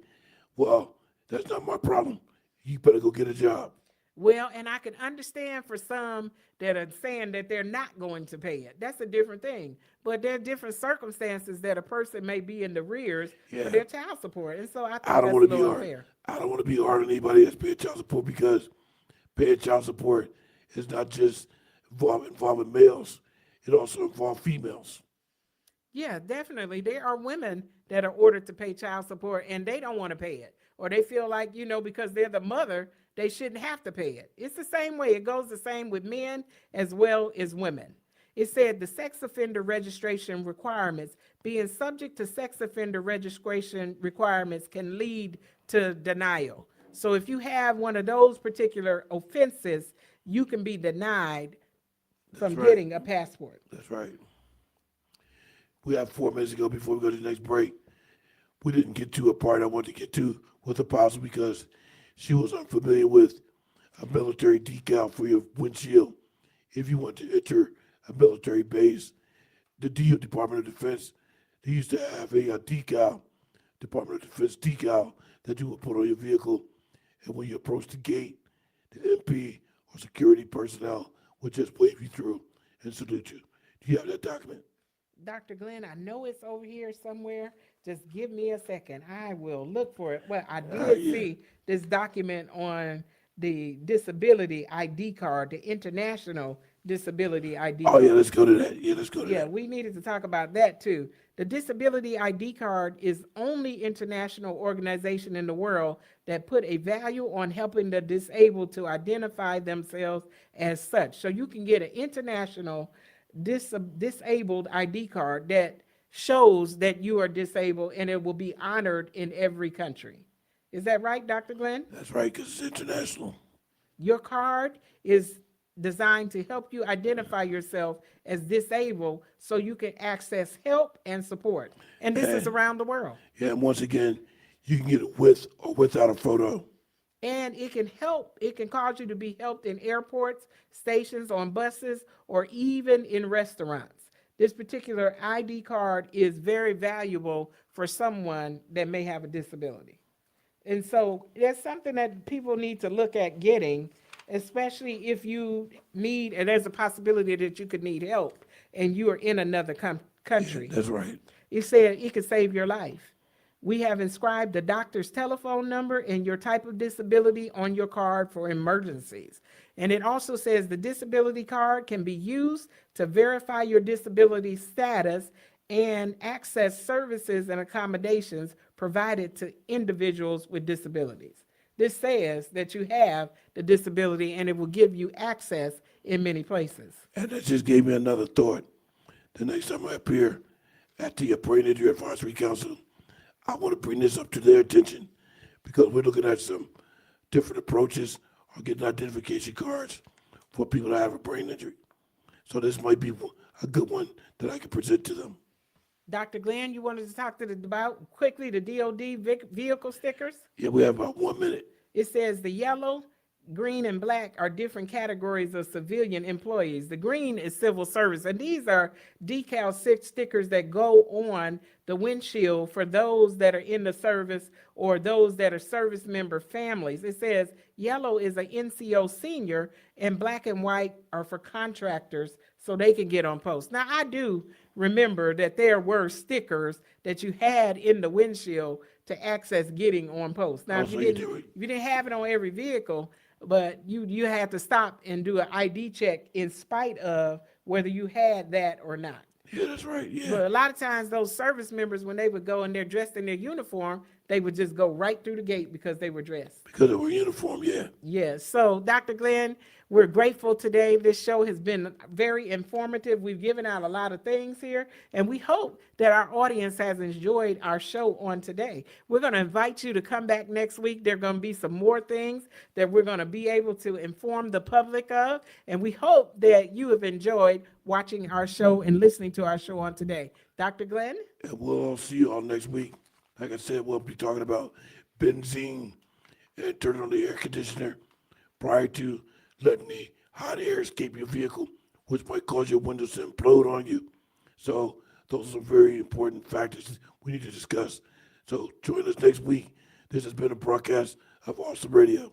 [SPEAKER 3] well, that's not my problem. You better go get a job.
[SPEAKER 4] Well, and I can understand for some that are saying that they're not going to pay it. That's a different thing. But there are different circumstances that a person may be in the rears
[SPEAKER 3] Yeah.
[SPEAKER 4] for their child support. And so I think
[SPEAKER 3] I don't
[SPEAKER 4] that's a
[SPEAKER 3] want to be
[SPEAKER 4] little
[SPEAKER 3] hard.
[SPEAKER 4] unfair.
[SPEAKER 3] I don't want to be hard on anybody that's paying child support because paying child support is not just involving males. It also involves females.
[SPEAKER 4] Yeah, definitely. There are women that are ordered to pay child support and they don't want to pay it. Or they feel like, because they're the mother, they shouldn't have to pay it. It's the same way. It goes the same with men as well as women. It said the sex offender registration requirements, being subject to sex offender registration requirements can lead to denial. So if you have one of those particular offenses, you can be denied from
[SPEAKER 3] right.
[SPEAKER 4] getting a passport.
[SPEAKER 3] That's right. We have 4 minutes to go before we go to the next break. We didn't get to a part I wanted to get to with Apostle because she was unfamiliar with a military decal for your windshield. If you want to enter a military base, the DO, Department of Defense, they used to have a decal, Department of Defense decal that you would put on your vehicle. And when you approach the gate, the MP or security personnel would just wave you through and salute you. Do you have that document?
[SPEAKER 4] Dr. Glenn, I know it's over here somewhere. Just give me a second. I will look for it. Well, I did
[SPEAKER 3] Yeah.
[SPEAKER 4] see this document on the disability ID card, the international disability ID
[SPEAKER 3] Oh,
[SPEAKER 4] card.
[SPEAKER 3] yeah, let's go to that. Yeah, let's go to
[SPEAKER 4] Yeah,
[SPEAKER 3] that.
[SPEAKER 4] we needed to talk about that too. The disability ID card is only international organization in the world that put a value on helping the disabled to identify themselves as such. So you can get an international disabled ID card that shows that you are disabled and it will be honored in every country. Is that right, Dr. Glenn?
[SPEAKER 3] That's right, because it's international.
[SPEAKER 4] Your card is designed to help you identify yourself as disabled so you can access help and support. And this is around the world.
[SPEAKER 3] Yeah, and once again, you can get it with or without a photo.
[SPEAKER 4] And it can help, it can cause you to be helped in airports, stations, on buses, or even in restaurants. This particular ID card is very valuable for someone that may have a disability. And so that's something that people need to look at getting, especially if you need, and there's a possibility that you could need help and you are in another country.
[SPEAKER 3] That's right.
[SPEAKER 4] It said it could save your life. We have inscribed the doctor's telephone number and your type of disability on your card for emergencies. And it also says the disability card can be used to verify your disability status and access services and accommodations provided to individuals with disabilities. This says that you have the disability and it will give you access in many places.
[SPEAKER 3] And that just gave me another thought. The next time I appear at the Brain Injury Advisory Council, I want to bring this up to their attention because we're looking at some different approaches on getting identification cards for people that have a brain injury. So this might be a good one that I can present to them.
[SPEAKER 4] Dr. Glenn, you wanted to talk about quickly the DOD vehicle stickers?
[SPEAKER 3] Yeah, we have about 1 minute.
[SPEAKER 4] It says the yellow, green, and black are different categories of civilian employees. The green is civil service, and these are decal stickers that go on the windshield for those that are in the service or those that are service member families. It says yellow is an NCO senior, and black and white are for contractors so they can get on post. Now, I do remember that there were stickers that you had in the windshield to access getting on post. Now, if you didn't have it on every vehicle, but you had to stop and do an ID check in spite of whether you had that or not.
[SPEAKER 3] Yeah, that's right. Yeah.
[SPEAKER 4] But a lot of times those service members, when they would go and they're dressed in their uniform, they would just go right through the gate because they were dressed.
[SPEAKER 3] Because they were uniform, yeah.
[SPEAKER 4] Yes. So, Dr. Glenn, we're grateful today. This show has been very informative. We've given out a lot of things here, and we hope that our audience has enjoyed our show on today. We're going to invite you to come back next week. There are going to be some more things that we're going to be able to inform the public of, and we hope that you have enjoyed watching our show and listening to our show on today. Dr. Glenn?
[SPEAKER 3] And we'll all see you all next week. Like I said, we'll be talking about benzene and turning on the air conditioner prior to letting the hot air escape your vehicle, which might cause your windows to implode on you. So those are very important factors we need to discuss. So join us next week. This has been a broadcast of Awesome Radio.